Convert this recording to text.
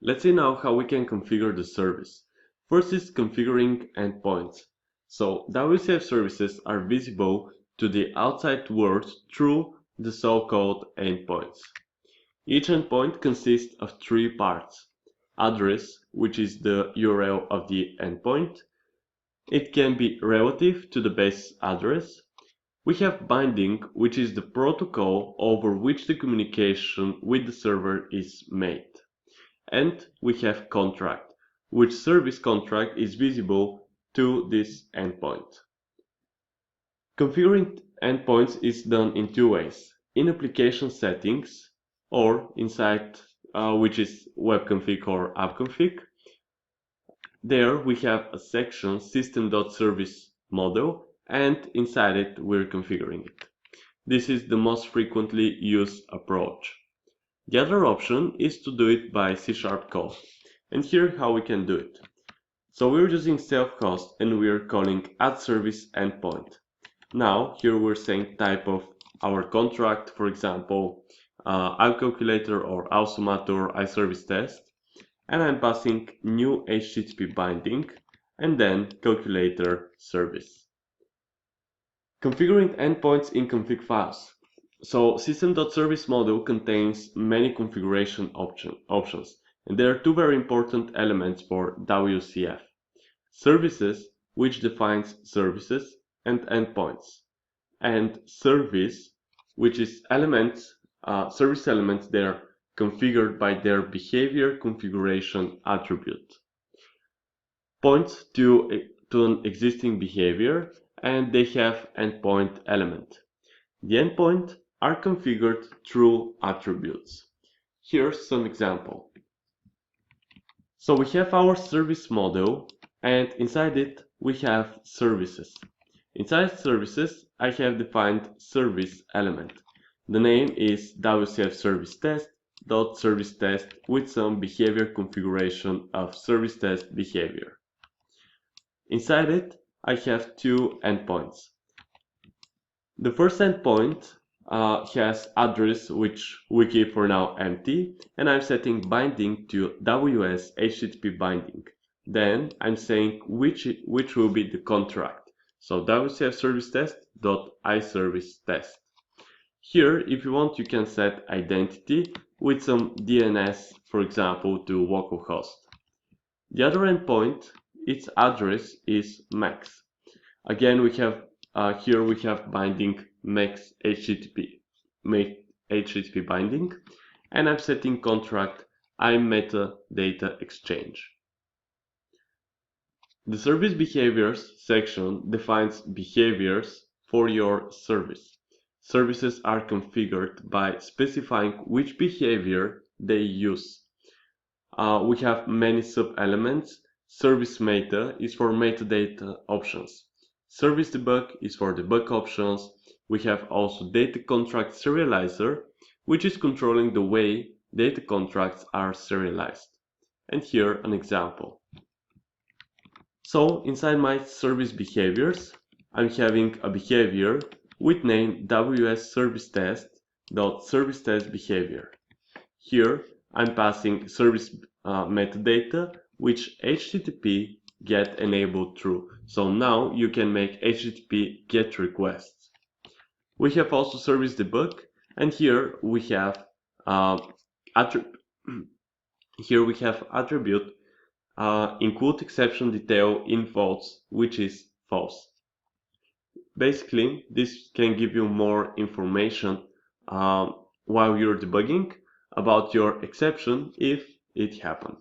Let's see now how we can configure the service. First is configuring endpoints. So WCF services are visible to the outside world through the so-called endpoints. Each endpoint consists of three parts. Address, which is the URL of the endpoint. It can be relative to the base address. We have binding, which is the protocol over which the communication with the server is made. And we have contract, which service contract is visible to this endpoint. Configuring endpoints is done in two ways: in application settings or inside, which is webconfig or appconfig. There we have a section system.service model, and inside it we're configuring it. This is the most frequently used approach. The other option is to do it by C# code, and here how we can do it. So we're using self-host and we're calling add_service endpoint. Now here we're saying type of our contract, for example, iCalculator or Ausumator iServiceTest, and I'm passing new HTTP binding and then calculator service. Configuring endpoints in config files. So system.service model contains many configuration options, and there are two very important elements for WCF: services, which defines services, and endpoints, and service, which is service elements that are configured by their behavior configuration attribute. Points to an existing behavior, and they have endpoint element. The endpoint are configured through attributes. Here's some example. So we have our service model, and inside it we have services. Inside services I have defined service element. The name is WCF service test.service test with some behavior configuration of service test behavior. Inside it I have two endpoints. The first endpoint has address, which we keep for now empty, and I'm setting binding to WS HTTP binding. Then I'm saying which will be the contract. So WCF service test.iServiceTest. Here, if you want, you can set identity with some DNS, for example, to localhost. The other endpoint, its address is max. Again, we have here we have binding max HTTP binding, and I'm setting contract iMetadata exchange. The service behaviors section defines behaviors for your service. Services are configured by specifying which behavior they use. We have many sub-elements. Service meta is for metadata options. Service debug is for debug options. We have also data contract serializer, which is controlling the way data contracts are serialized. And here an example. So inside my service behaviors, I'm having a behavior with name WS service test.service test behavior. Here I'm passing service metadata, which HTTP get enabled true. So now you can make HTTP GET requests. We have also service debug, and here we have attribute include exception detail in false, which is false. Basically, this can give you more information while you're debugging about your exception if it happened.